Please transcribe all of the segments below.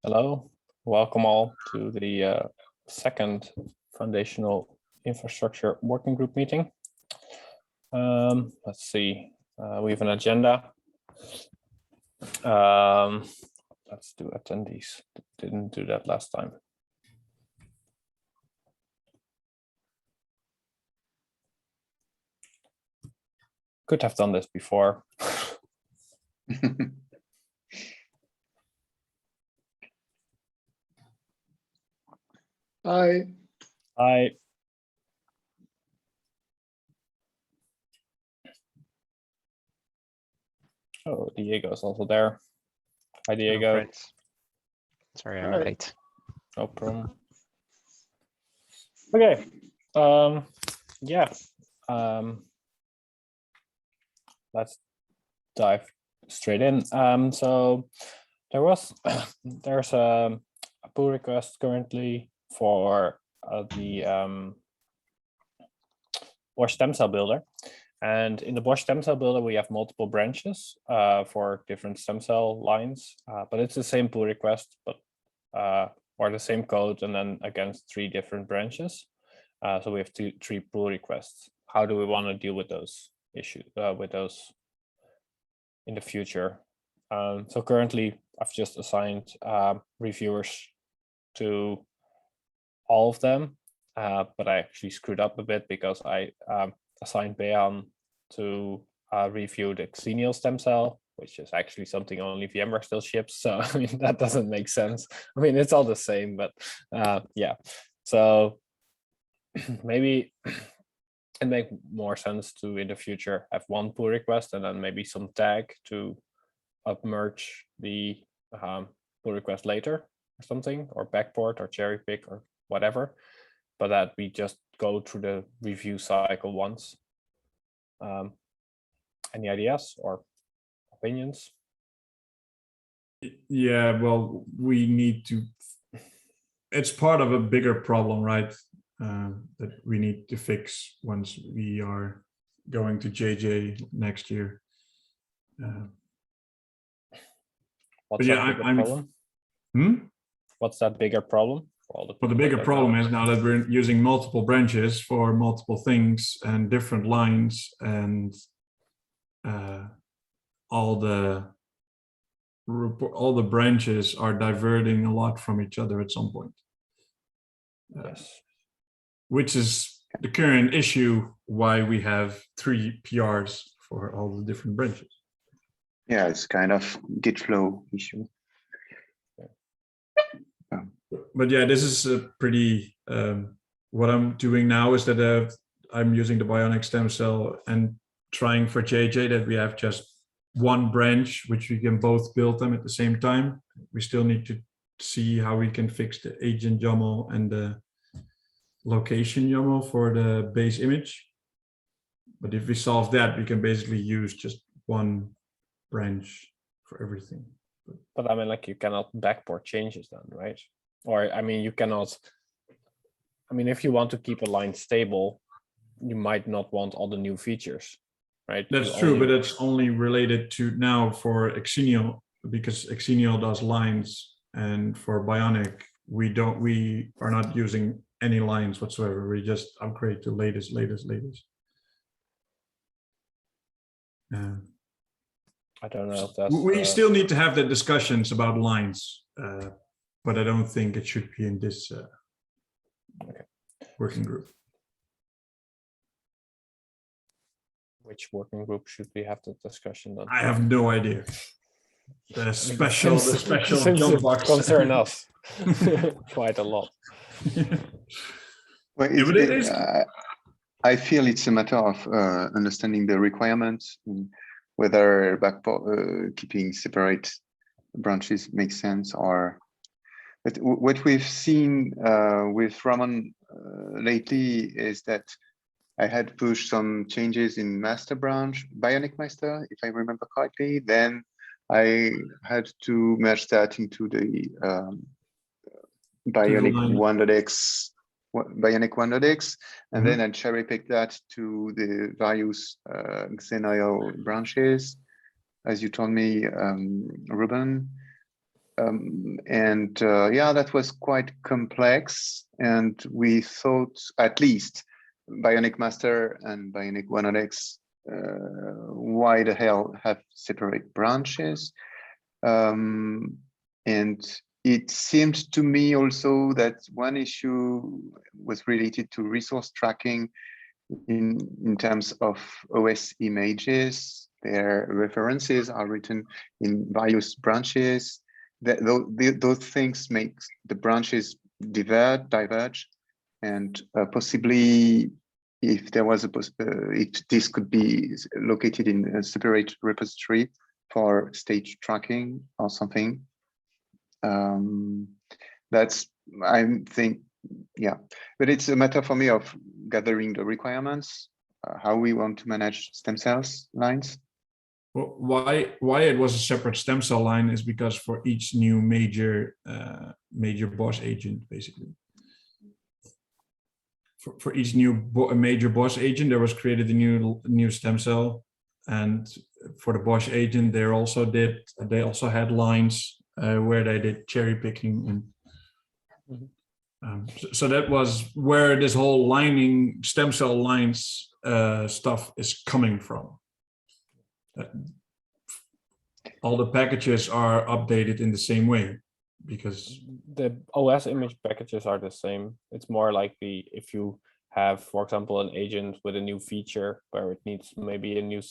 Hello, welcome all to the second Foundational Infrastructure Working Group meeting. Let's see, we have an agenda. Let's do attendees. Didn't do that last time. Could have done this before. Hi. Hi. Oh, Diego's also there. Hi, Diego. Hello, sorry, I'm late. No problem. Okay. Yeah. Let's dive straight in. So there's a pull request currently for the Bosch stem cell builder. And in the Bosch stem cell builder, we have multiple branches for different stem cell lines, but it's the same pull request, but or the same code, and then against 3 different branches. So we have 3 pull requests. How do we want to deal with those issues, with those in the future? So currently, I've just assigned reviewers to all of them, but I actually screwed up a bit because I assigned Behan to review the Xenial stem cell, which is actually something only VMware still ships. So I mean, that doesn't make sense. I mean, it's all the same, but yeah. So maybe it makes more sense to, in the future, have 1 pull request and then maybe some tag to upmerge the pull request later or something, or backport or cherry pick or whatever, but that we just go through the review cycle once. Any ideas or opinions? Yeah, well, we need to, it's part of a bigger problem, right? That we need to fix once we are going to JJ next year. What's yeah, that bigger I'm problem? What's that bigger problem? Well, the bigger problem is now that we're using multiple branches for multiple things and different lines, and all the branches are diverting a lot from each other at some point. Yes. Which is the current issue why we have 3 PRs for all the different branches. Yeah, it's kind of Git flow issue. But yeah, this is a pretty, what I'm doing now is that I'm using the Bionic stem cell and trying for JJ that we have just 1 branch, which we can both build them at the same time. We still need to see how we can fix the agent YAML and the location YAML for the base image. But if we solve that, we can basically use just 1 branch for everything. But I mean, like, you cannot backport changes then, right? Or I mean, you cannot, I mean, if you want to keep a line stable, you might not want all the new features, right? That's true, but it's only related to now for Xenial, because Xenial does lines, and for Bionic, we are not using any lines whatsoever. We just upgrade to latest. I don't know if that's. We still need to have the discussions about lines, but I don't think it should be in this working group. Which working group should we have the discussion on? I have no idea. The special jump box concern us quite a lot. Well, I feel it's a matter of understanding the requirements, whether keeping separate branches makes sense, or but what we've seen with Ramon lately is that I had pushed some changes in master branch, Bionic master, if I remember correctly. Then I had to merge that into the Bionic 1.x, and then I cherry picked that to the various Xenio branches, as you told me, Ruben. Yeah, that was quite complex, and we thought at least Bionic Master and Bionic 100X, why the hell have separate branches? And it seemed to me also that one issue was related to resource tracking in terms of OS images. Their references are written in various branches. Those things make the branches diverge, and possibly if there was if this could be located in a separate repository for stage tracking or something. That's, I think, yeah, but it's a matter for me of gathering the requirements, how we want to manage stem cells lines. Well, why it was a separate stem cell line is because for each new major boss agent, basically. For each new major boss agent, there was created a new stem cell, and for the boss agent, they also had lines where they did cherry picking, and so that was where this whole lining stem cell lines stuff is coming from. All the packages are updated in the same way because the OS image packages are the same. It's more like if you have, for example, an agent with a new feature where it needs maybe a new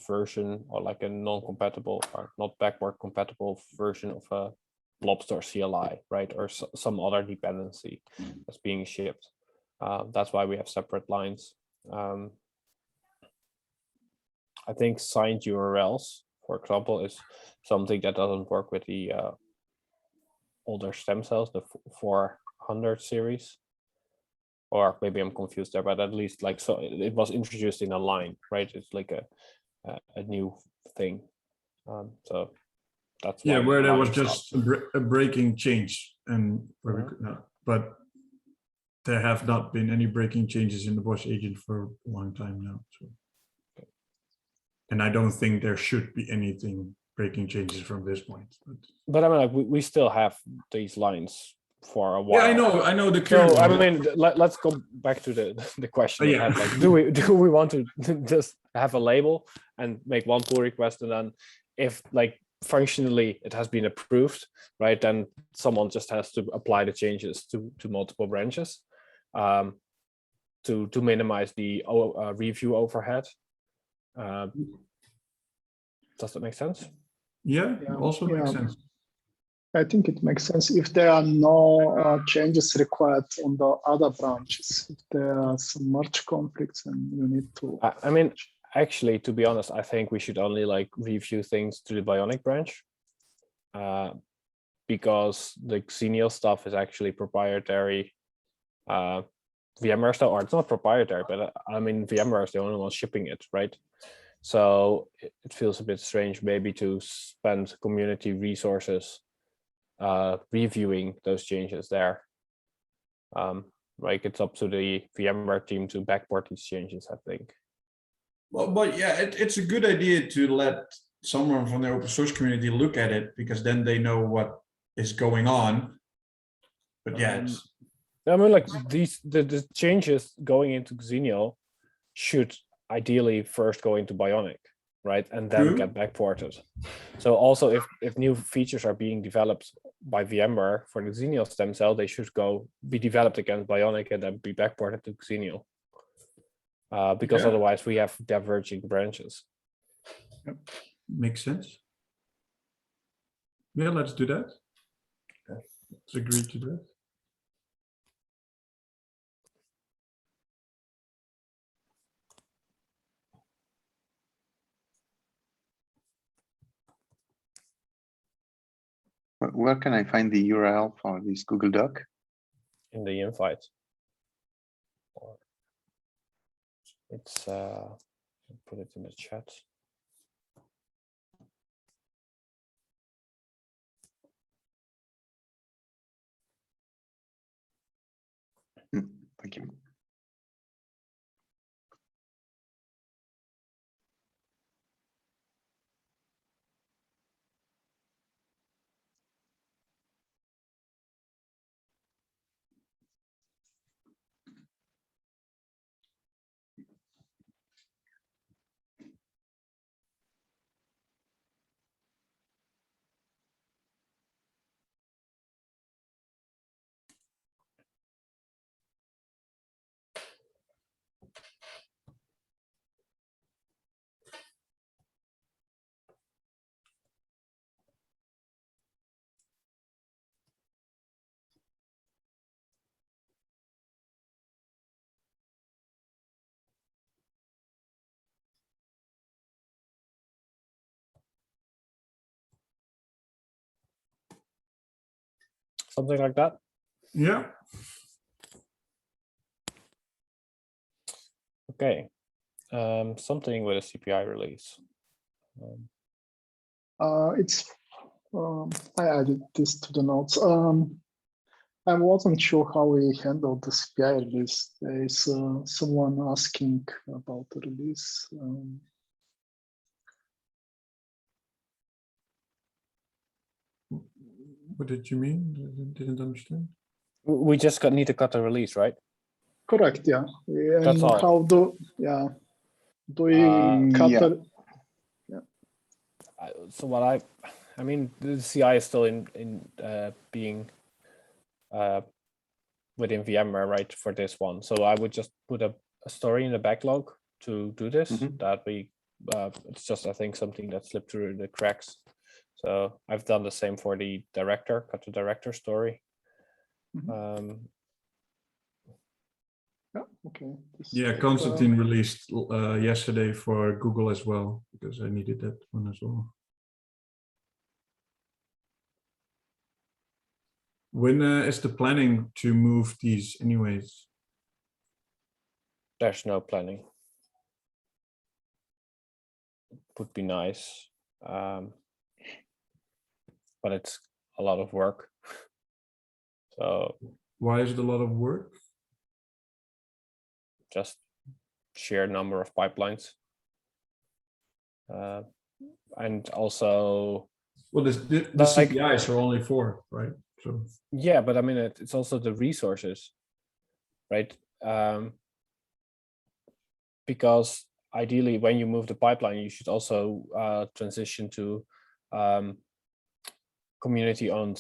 version, or like a non-compatible or not backward compatible version of a Lobster CLI, right? Or some other dependency that's being shipped. That's why we have separate lines. I think signed URLs, for example, is something that doesn't work with the older stem cells, the 400 series. Or maybe I'm confused there, but at least like, so it was introduced in a line, right? It's like a new thing. So that's yeah, why where there was line just stopped. a breaking change, and where we could not, but there have not been any breaking changes in the boss agent for a long time now. So. And I don't think there should be anything breaking changes from this point. But I mean, like we still have these lines for a while. Yeah, I know the current. So I mean, let's go back to the question. Yeah. Like, do we want to just have a label and make one pull request, and then if like functionally it has been approved, right? Then someone just has to apply the changes to multiple branches, to minimize the review overhead. Does that make sense? Yeah, also makes Yeah. sense. I think it makes sense if there are no changes required on the other branches. If there are some merge conflicts and you need to. I mean, actually, to be honest, I think we should only like review things to the Bionic branch, because the Xenial stuff is actually proprietary VMware stuff, or it's not proprietary, but I mean, VMware is the only one shipping it, right? So it feels a bit strange maybe to spend community resources reviewing those changes there. Like it's up to the VMware team to backport these changes, I think. Well, but yeah, it's a good idea to let someone from the open source community look at it, because then they know what is going on. But yeah, I mean, like the changes going into Xenial should ideally first go into Bionic, right, and then True. get backported. So also, if new features are being developed by VMware for the Xenial stem cell, they should be developed against Bionic and then be backported to Xenial. Because otherwise we have diverging branches. Yep. Makes sense. Yeah, let's do that. Let's agree to that. Where can I find the URL for this Google Doc? In the invite. Or it's put it in the chat. Thank you. something like that. Yeah. Okay, something with a CPI release. It's I added this to the notes. I wasn't sure how we handled the CPI release. There is someone asking about the release. What did you mean? Didn't understand. We just need to cut the release, right? Correct, yeah. That's And all. how do we cut yeah. the So what I mean, the CI is still in being within VMware, right, for this one. So I would just put a story in the backlog to do this. Mhm. That we it's just, I think, something that slipped through the cracks. So I've done the same for the director, cut the director story. yeah, okay. Yeah, Konstantin released yesterday for Google as well, because I needed that one as well. When is the planning to move these anyways? There's no planning. Would be nice, but it's a lot of work. So Why is it a lot of work? just sheer number of pipelines, and also, Well, the Like- CPIs are only 4, right? So yeah, but I mean, it's also the resources, right? Because ideally, when you move the pipeline, you should also transition to community-owned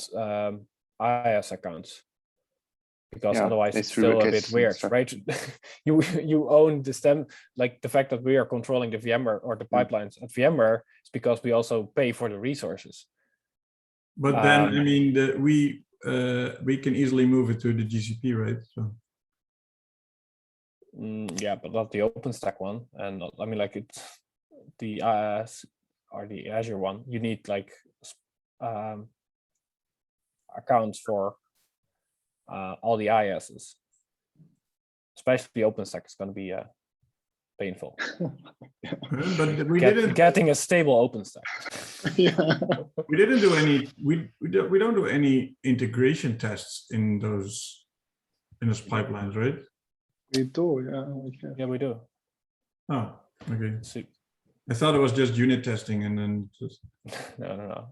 IaaS accounts, because Yeah, otherwise it's S3 still a bit buckets and weird, stuff. right? you own the stem, like the fact that we are controlling the VMware or the pipelines at VMware is because we also pay for the resources. but then I Um, mean we can easily move it to the GCP, right? So Yeah, but not the OpenStack one, and I mean, like, it's the IaaS or the Azure one. You need like accounts for all the IaaSs, especially OpenStack is going to be painful. but we didn't Getting a stable OpenStack. yeah. we didn't do any we don't do any integration tests in those pipelines, right? We do, yeah. We have. Yeah, we do. Oh, okay. So, I thought it was just unit testing and then just no.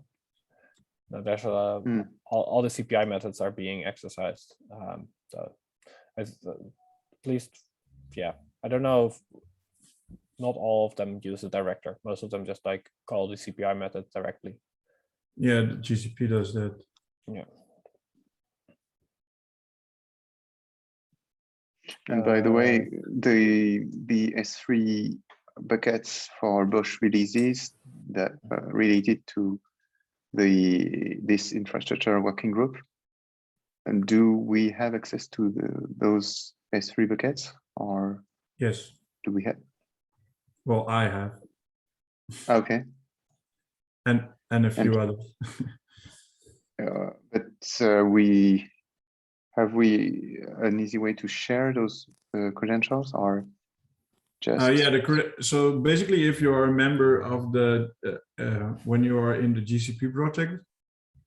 There's Hmm. all the CPI methods are being exercised. So at least, yeah, I don't know if not all of them use the director. Most of them just like call the CPI method directly. yeah, the GCP does that. Yeah. And by the way, the S3 buckets for Bosch releases that related to this infrastructure working group, and do we have access to those S3 buckets, or Yes. do we have? Well, I have, Okay, and a few others. but we have an easy way to share those credentials, or just Yeah, so basically, if you're a member of the when you are in the GCP project,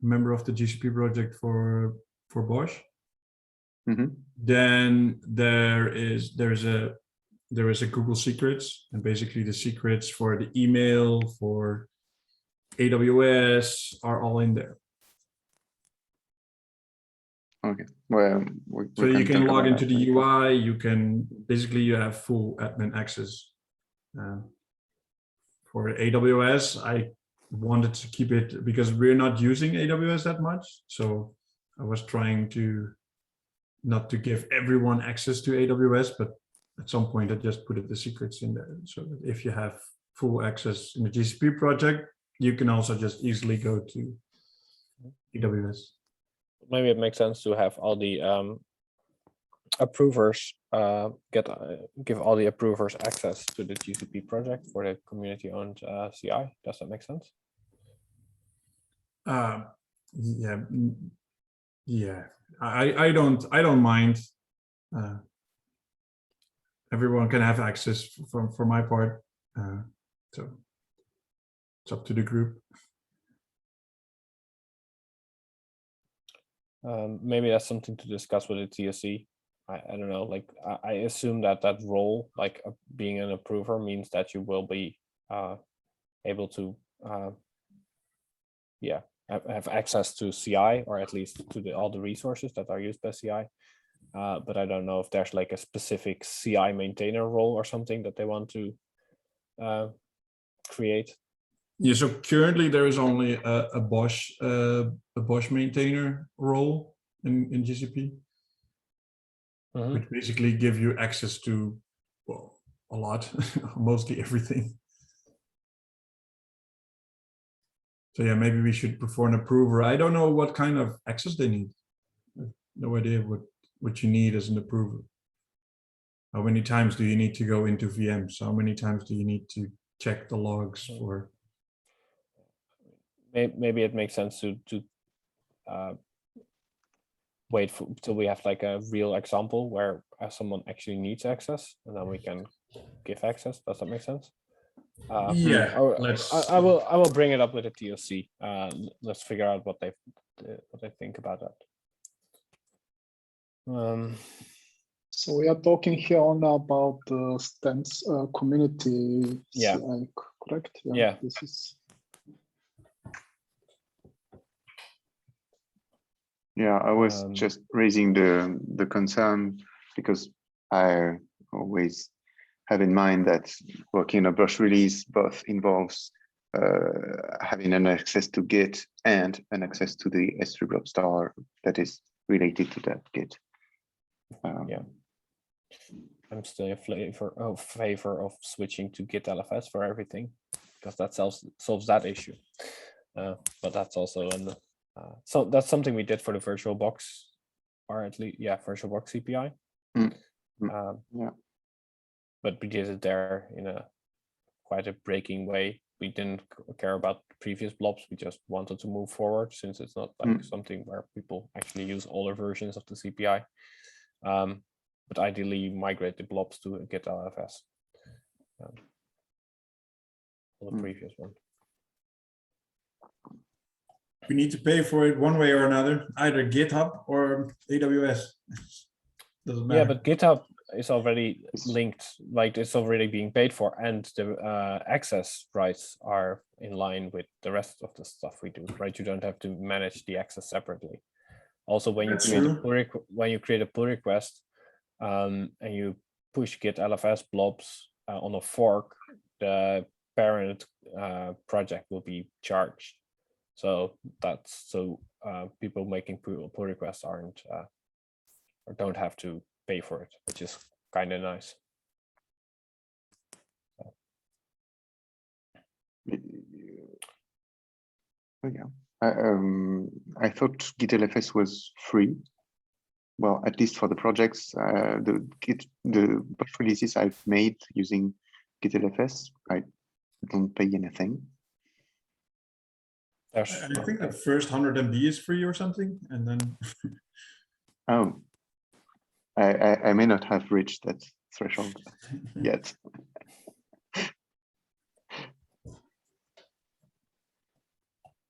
member of the GCP project for Bosch, Mhm. then there is a Google Secrets, and basically the secrets for the email, for AWS are all in there. Okay, well, So you can talk log about into that the later. UI. You can basically you have full admin access. For AWS, I wanted to keep it because we're not using AWS that much. So I was trying to not to give everyone access to AWS, but at some point I just put the secrets in there. So that if you have full access in the GCP project, you can also just easily go to AWS. Maybe it makes sense to have all the approvers give all the approvers access to the GCP project for the community-owned CI. Does that make sense? Yeah, Yeah, I don't mind. Everyone can have access for my part. So it's up to the group. Maybe that's something to discuss with the TSC. I don't know, like I assume that that role, like being an approver, means that you will be able to yeah, have access to CI, or at least to all the resources that are used by CI. But I don't know if there's like a specific CI maintainer role or something that they want to create. Yeah, so currently there is only a Bosch maintainer role in GCP, which basically give you access to, well, a lot, mostly everything. So yeah, maybe we should perform an approver. I don't know what kind of access they need. I have no idea what you need as an approver. How many times do you need to go into VMs? How many times do you need to check the logs for? Maybe it makes sense to wait till we have like a real example where someone actually needs access, and then we can give access. Does that make sense? Yeah, I will bring it up with the TOC. Let's figure out what they think about that. So we are talking here only about the stems community. Yeah. CI, correct? Yeah. This is. Yeah, I was just raising the concern because I always have in mind that working a Bosch release both involves having an access to Git and an access to the S3 blob star that is related to that Git. Yeah, I'm still in favor of switching to Git LFS for everything, because that solves that issue. But that's also so that's something we did for the VirtualBox, or at least VirtualBox CPI. Yeah. But we did it there in a quite a breaking way. We didn't care about previous blobs. We just wanted to move forward, since it's not like something where people actually use older versions of the CPI. But ideally migrate the blobs to Git LFS. For the previous one. We need to pay for it one way or another, either GitHub or AWS. Doesn't matter. Yeah, but GitHub is already linked, like it's already being paid for, and the access rights are in line with the rest of the stuff we do, right? You don't have to manage the access separately. Also, when you create a pull request and you push Git LFS blobs on a fork, the parent project will be charged. So that's people making pull requests aren't or don't have to pay for it, which is kind of nice. Oh, yeah. I thought Git LFS was free. Well, at least for the projects, the Bosch releases I've made using Git LFS, I don't pay anything. I think the first 100 MB is free or something, and then. Oh, I may not have reached that threshold yet.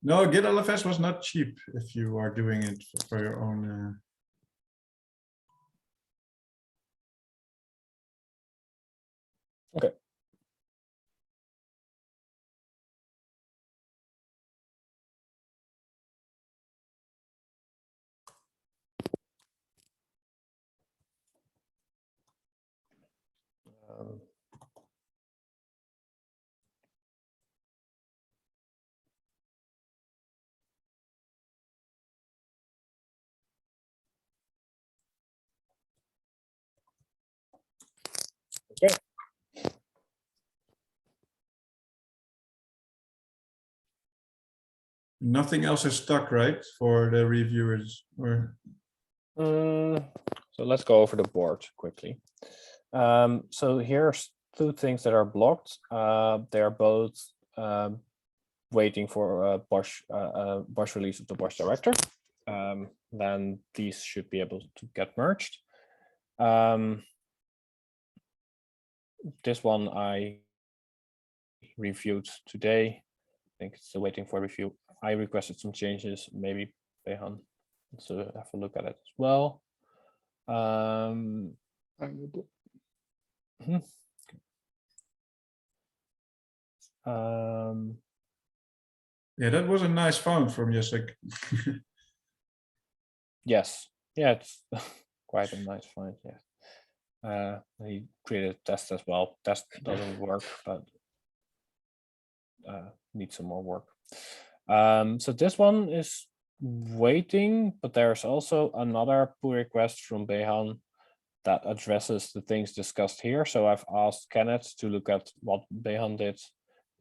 No, Git LFS was not cheap if you are doing it for your own. Okay. Okay. Nothing else is stuck, right, for the reviewers? Or So let's go over the board quickly. So here's two things that are blocked. They are both waiting for a Bosch release of the Bosch director. then these should be able to get merged. This one I reviewed today. I think it's still waiting for review. I requested some changes. Maybe Behan wants to have a look at it as well. I would. Yeah, that was a nice phone from Jacek. Yes, yeah, it's quite a nice find. Yeah, he created a test as well. Test doesn't work, but needs some more work. So this one is waiting, but there's also another pull request from Behan that addresses the things discussed here. So I've asked Kenneth to look at what Behan did,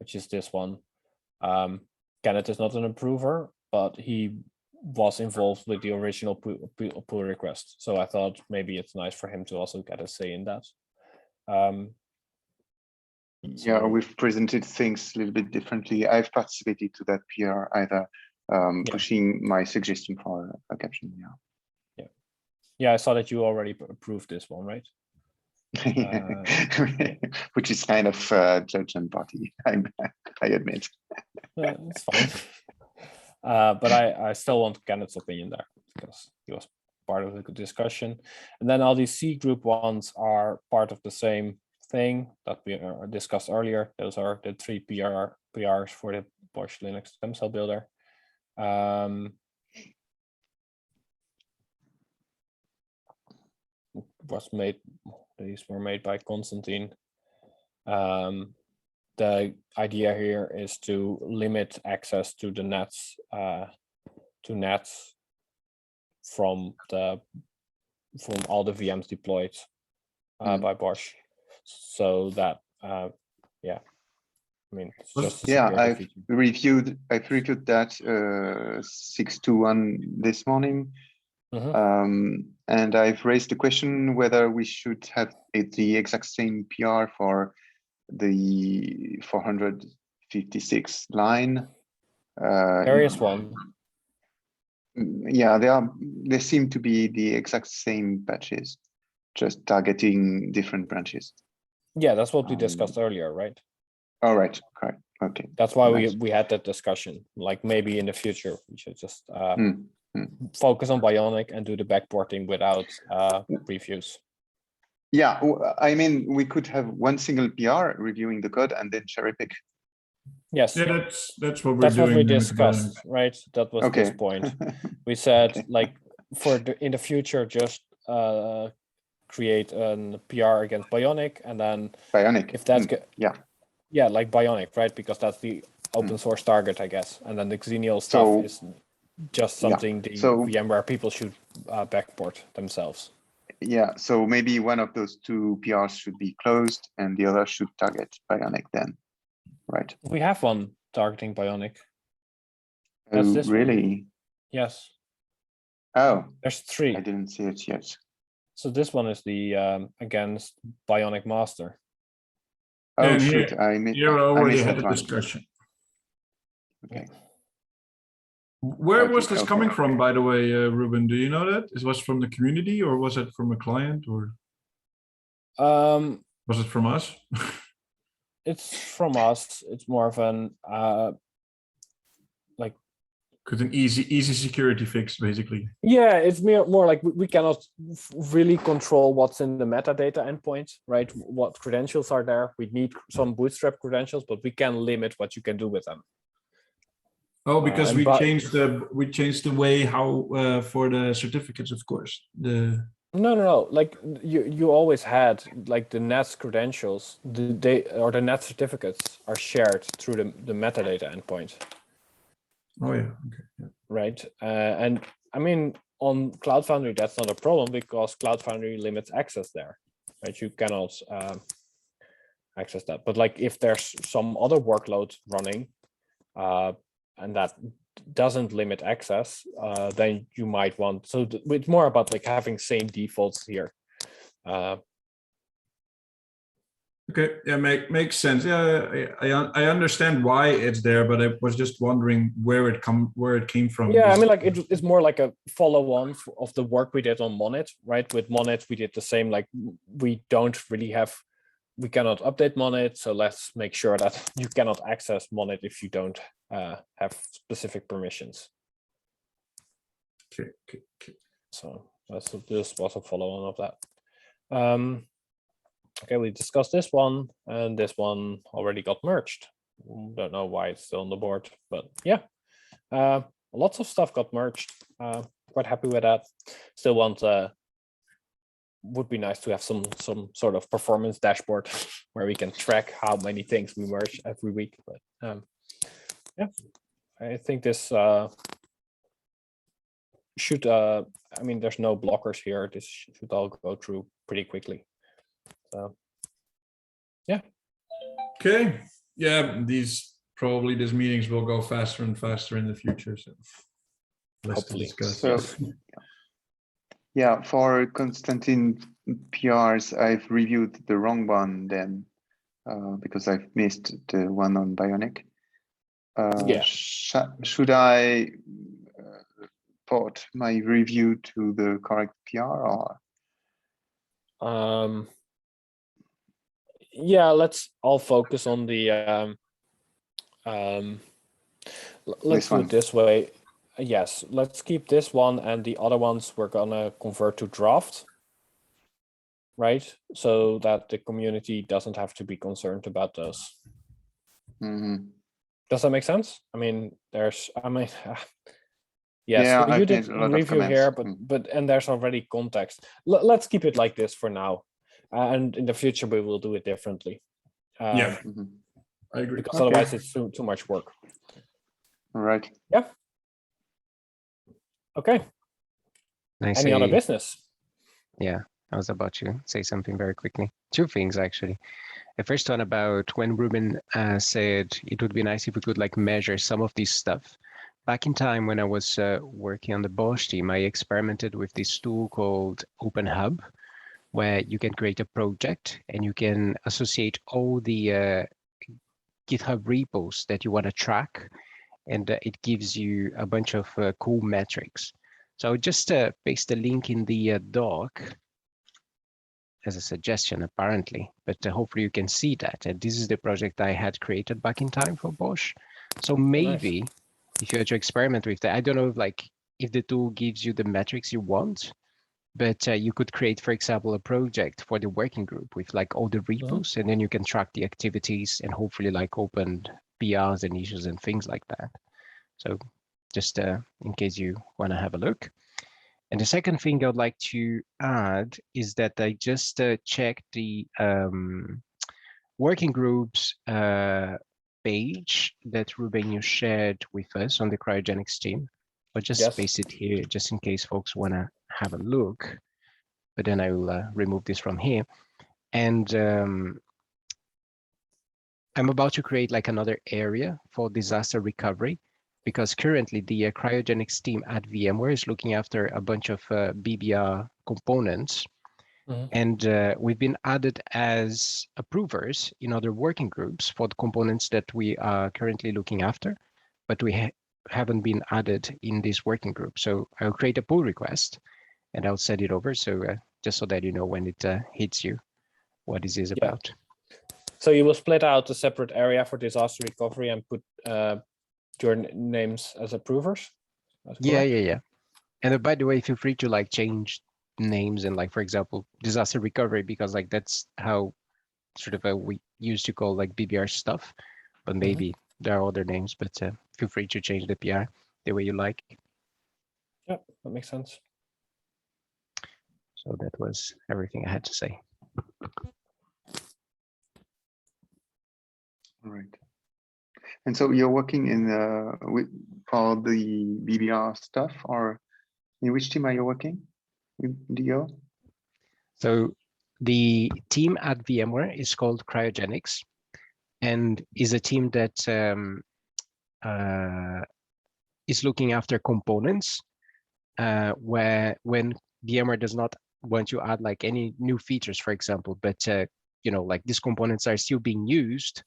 which is this one. Kenneth is not an approver, but he was involved with the original pull request. So I thought maybe it's nice for him to also get a say in that. Yeah, So- we've presented things a little bit differently. I've participated to that PR, either pushing my suggestion for a caption. Yeah, I saw that you already approved this one, right? Which is kind of judge and party, I admit. It's fine. But I still want Kenneth's opinion there because he was part of the good discussion. And then all these C group ones are part of the same thing that we discussed earlier. Those are the 3 PRs for the Bosch Linux stem cell builder. These were made by Konstantin. The idea here is to limit access to the nets, from all the VMs deployed by Bosch, so that yeah, I mean, it's just a Yeah, security feature. I've reviewed that 621 this morning. And I've raised the question whether we should have the exact same PR for the 456 line. There is one. Yeah, they seem to be the exact same batches, just targeting different branches. Yeah, that's what we discussed earlier, right? All right, correct. Okay. That's why Nice. we had that discussion. Like maybe in the future we should just focus on Bionic and do the backporting without previews. Yeah, I mean, we could have one single PR reviewing the code and then cherry pick. Yes, Yeah, that's what we're that's doing. what we in the discussed, right? That was this Okay. point. We said Okay. like in the future, just create a PR against Bionic, and then Bionic. if that's yeah, like Bionic, right? Because that's the open source target, I guess. And then the Xenial stuff So- is just something the so- VMware people should backport themselves. Yeah, so maybe one of those two PRs should be closed and the other should target Bionic then, right? We have one targeting Bionic. Oh, That's this one. really? Yes, Oh, there's 3. I didn't see it yet. So this one is the against Bionic Master. Oh, And shoot, here- I You already missed had that a one. discussion. Okay. Where was Okay, this okay. coming from, by the way, Ruben? Do you know that? It was from the community, or was it from a client, or was it from us? It's from us. It's more of an Could an easy security fix, basically. yeah, it's more like we cannot really control what's in the metadata endpoint, right? What credentials are there? We need some bootstrap credentials, but we can limit what you can do with them. Oh, because and we but- changed the way how for the certificates, of course. No. Like you always had like the NAS credentials, the NAS certificates are shared through the metadata endpoint. Oh yeah. Okay. Yeah. Right. And I mean, on Cloud Foundry, that's not a problem because Cloud Foundry limits access there, right? You cannot access that. But like if there's some other workload running and that doesn't limit access, then you might want, so it's more about like having same defaults here. Okay, yeah, makes sense. Yeah, I understand why it's there, but I was just wondering where it came from. Yeah, I mean, like it's more like a follow-on of the work we did on Monet, right? With Monet, we did the same. Like we cannot update Monet, so let's make sure that you cannot access Monet if you don't have specific permissions. Okay. So this was a follow-on of that. Okay, we discussed this one, and this one already got merged. Don't know why it's still on the board, but yeah, lots of stuff got merged. Quite happy with that. Still want would be nice to have some sort of performance dashboard where we can track how many things we merge every week. But yeah, I think this should. I mean, there's no blockers here. This should all go through pretty quickly. So yeah. Okay. Yeah, these meetings will go faster and faster in the future. So less to Hopefully. discuss. So, yeah, for Konstantin PRs, I've reviewed the wrong one then, because I've missed the one on Bionic. Yeah. Should I port my review to the correct PR or? Yeah, let's all focus on the let's do one. it this way. Yes, let's keep this one, and the other ones we're gonna convert to draft, right? So that the community doesn't have to be concerned about those. Mhm. Does that make sense? I mean, yes, Yeah, so you I've did made a lot of review here, comments. but and there's already context. Let's keep it like this for now, and in the future we will do it differently. Yeah, Mhm. I agree. Because Okay. otherwise it's too much work. All right. Yeah. Okay. Any other business? Yeah, I was about to say something very quickly. Two things, actually. The first one about when Ruben said it would be nice if we could like measure some of this stuff. Back in time when I was working on the Bosch team, I experimented with this tool called OpenHub, where you can create a project and you can associate all the GitHub repos that you want to track, and it gives you a bunch of cool metrics. So I'll just paste the link in the doc as a suggestion, apparently, but hopefully you can see that. And this is the project I had created back in time for Bosch. So maybe if you had to experiment with that, I don't know if the tool gives you the metrics you want, but you could create, for example, a project for the working group with like all the repos, and then you can track the activities and hopefully like open PRs and issues and things like that. So just in case you want to have a look. And the second thing I would like to add is that I just checked the working groups page that Ruben you shared with us on the cryogenics team. I'll just paste it here just in case folks want to have a look. But then I will remove this from here. And I'm about to create like another area for disaster recovery, because currently the cryogenics team at VMware is looking after a bunch of BBR components. And we've been added as approvers in other working groups for the components that we are currently looking after, but we haven't been added in this working group. So I'll create a pull request and I'll send it over. So just so that you know when it hits you, what this is about. So you will split out a separate area for disaster recovery and put your names as approvers? Yeah. And by the way, feel free to like change names and like, for example, disaster recovery, because like that's how sort of we used to call like BBR stuff, but maybe there are other names, but feel free to change the PR the way you like. Yeah, that makes sense. So that was everything I had to say. All right. And so you're working in for the BBR stuff, or in which team are you working with DO? So the team at VMware is called Cryogenics, and is a team that is looking after components where when VMware does not want to add like any new features, for example, but like these components are still being used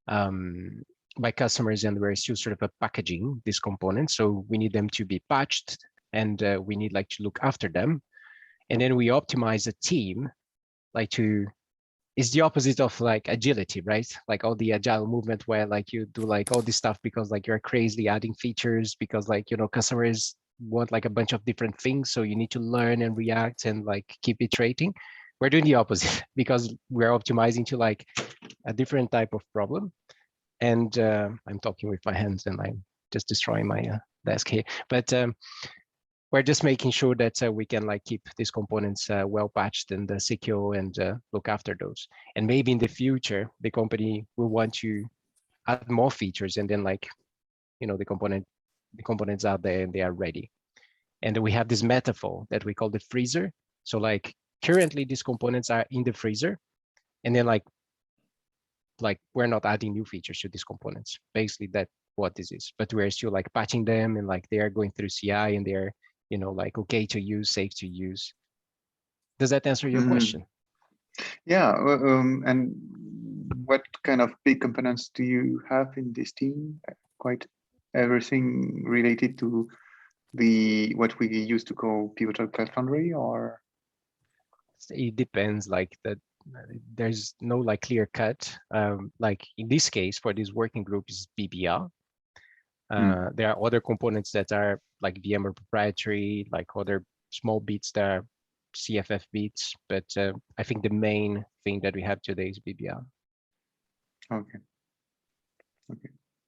by customers, and we're still sort of packaging these components. So we need them to be patched, and we need like to look after them. And then we optimize a team like to, it's the opposite of like agility, right? Like all the agile movement where like you do like all this stuff because like you're crazily adding features because like, customers want like a bunch of different things. So you need to learn and react and like keep iterating. We're doing the opposite because we're optimizing to like a different type of problem. And I'm talking with my hands and I'm just destroying my desk here. But we're just making sure that we can like keep these components well patched and secure and look after those. And maybe in the future, the company will want to add more features, and then like, the components are there and they are ready. And we have this metaphor that we call the freezer. So like currently these components are in the freezer, and then like we're not adding new features to these components. Basically that's what this is, but we're still like patching them, and like they are going through CI, and they're like okay to use, safe to use. Does that answer your question? Yeah, and what kind of big components do you have in this team? Quite everything related to what we used to call Pivotal Cloud Foundry, or? It depends, like that. There's no like clear cut. Like in this case, for this working group is BBR. There are other components that are like VMware proprietary, like other small bits that are CFF bits, but I think the main thing that we have today is BBR. Okay.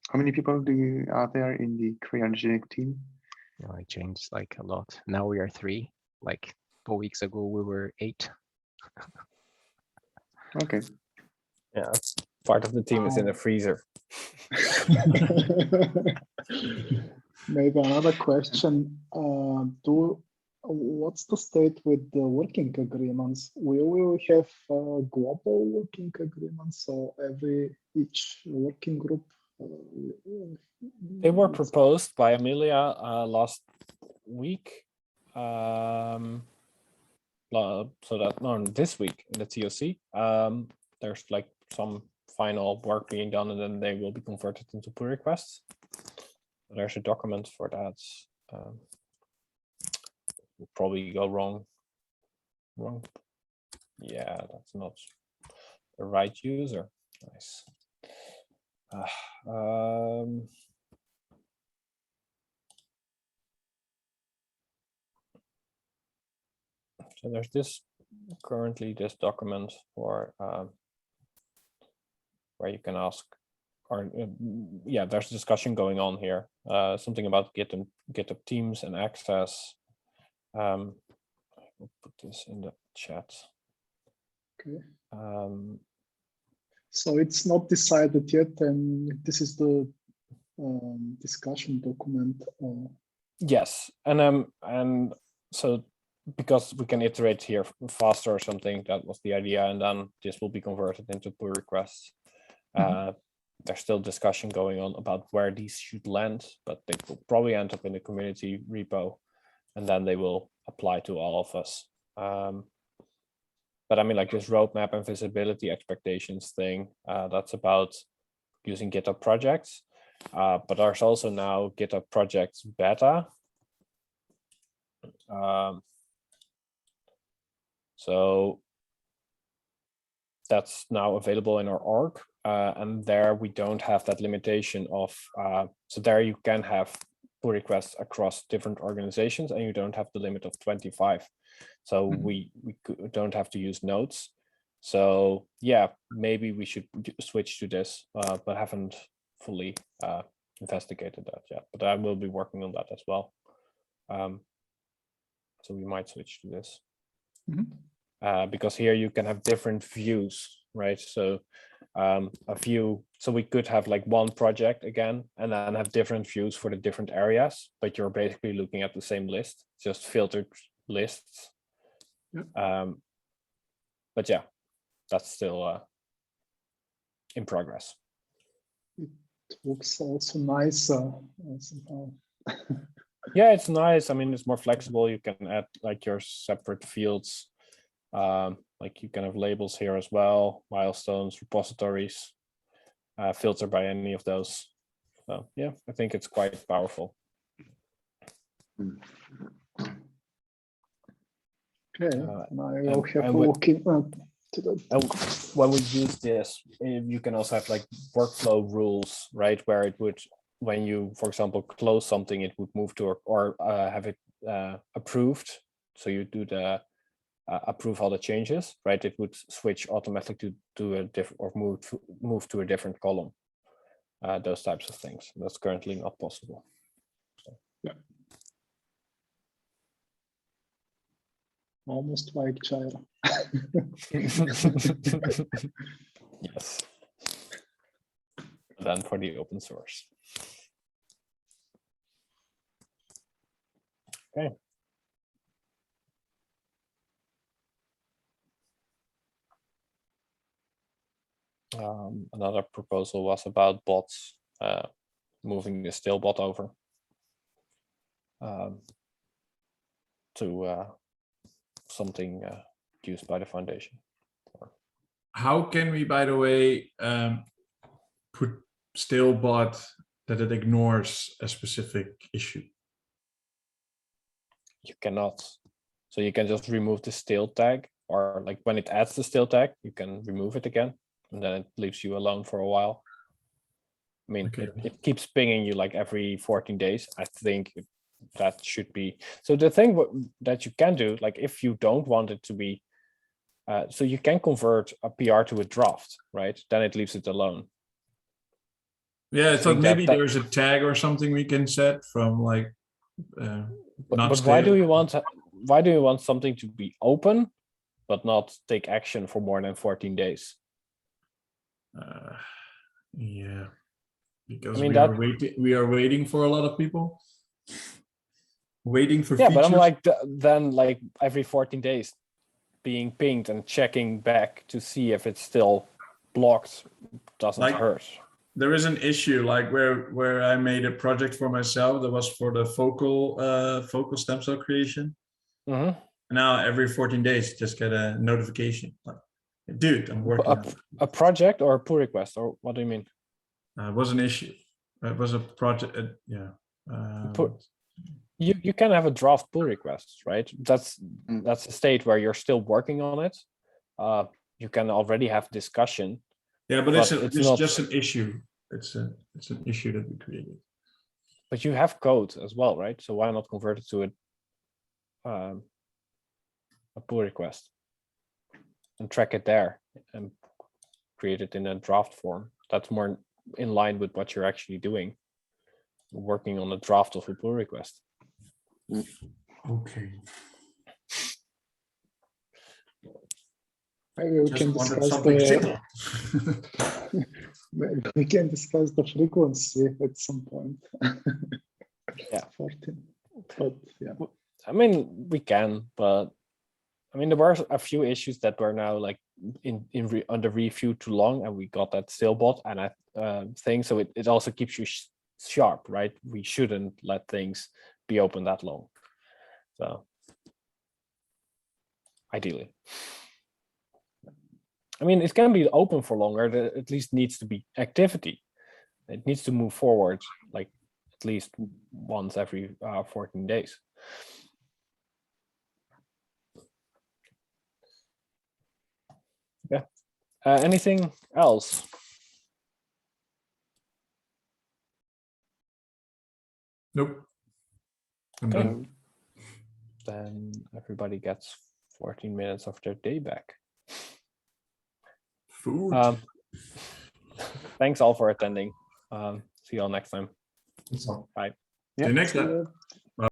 How many people are there in the cryogenic team? I changed like a lot. Now we are 3. Like 4 weeks ago, we were 8. Okay. Yeah, part of the team is in the freezer. Maybe another question. What's the state with the working agreements? Will we have global working agreements, or each working group? They were proposed by Amelia last week. This week in the TOC. There's like some final work being done, and then they will be converted into pull requests. There's a document for that. Will probably go wrong. Yeah, that's not the right user. Nice. So there's this document for where you can ask, or yeah, there's discussion going on here. Something about GitHub Teams and access. We'll put this in the chat. Okay. So it's not decided yet, and this is the discussion document. Yes, and so because we can iterate here faster or something, that was the idea, and then this will be converted into pull requests. There's still discussion going on about where these should land, but they will probably end up in the community repo, and then they will apply to all of us. But I mean, like this roadmap and visibility expectations thing, that's about using GitHub projects. But there's also now GitHub projects beta. So that's now available in our org. And there we don't have that limitation of, so there you can have pull requests across different organizations, and you don't have the limit of 25. So we don't have to use nodes. So yeah, maybe we should switch to this, but haven't fully investigated that yet. But I will be working on that as well. So we might switch to this. Because here you can have different views, right? So a view, so we could have like one project again, and then have different views for the different areas, but you're basically looking at the same list, just filtered lists. But yeah, that's still in progress. It looks also nicer somehow. Yeah, it's nice. I mean, it's more flexible. You can add like your separate fields. Like you can have labels here as well, milestones, repositories, filter by any of those. So yeah, I think it's quite powerful. Okay, and I will have a and we- look into that. And when we use this, you can also have like workflow rules, right? Where it would, when you, for example, close something, it would move to or have it approved. So you do the approve all the changes, right? It would switch automatically to a different or move to a different column. Those types of things. That's currently not possible. So. Yeah. Almost like Jira. Yes. Then for the open source. Okay. Another proposal was about bots, moving the stale bot over to something used by the foundation. How can we, by the way, put stalebot that it ignores a specific issue? You cannot. So you can just remove the stale tag, or like when it adds the stale tag, you can remove it again, and then it leaves you alone for a while. I mean, Okay. it keeps pinging you like every 14 days. I think that should be. So the thing that you can do, like if you don't want it to be, so you can convert a PR to a draft, right? Then it leaves it alone. Yeah, I thought think that- maybe that- there's a tag or something we can set from like. Not But why do stale. you want something to be open, but not take action for more than 14 days? Yeah, because mean, we are waiting for a lot of people. Waiting for Yeah, features. but I'm like then like every 14 days being pinged and checking back to see if it's still blocked doesn't Like- hurt. There is an issue like where I made a project for myself that was for the focal stem cell creation. Mhm. Now every 14 days, just get a notification. Like, dude, I'm working. on it." A project or a pull request, or what do you mean? It was an issue. It was a project. Yeah. You can have a draft pull request, right? That's Mm. a state where you're still working on it. You can already have discussion. Yeah, but But it's not- just an issue. It's an issue that we created. But you have code as well, right? So why not convert it to a pull request and track it there and create it in a draft form? That's more in line with what you're actually doing, working on a draft of a pull request. Okay. Maybe we Just can wanted discuss something the simple. maybe we can discuss the frequency at some point. Yeah. 14. But yeah. I mean, we can, but I mean, there were a few issues that were now like under review too long, and we got that stalebot and thing. So it also keeps you sharp, right? We shouldn't let things be open that long. So ideally, I mean, it can be open for longer. There at least needs to be activity. It needs to move forward, like at least once every 14 days. Yeah. Anything else? Nope. I'm Okay. done. Then everybody gets 14 minutes of their day back. Food. Thanks all for attending. See you all next time. So, Bye. see you next time.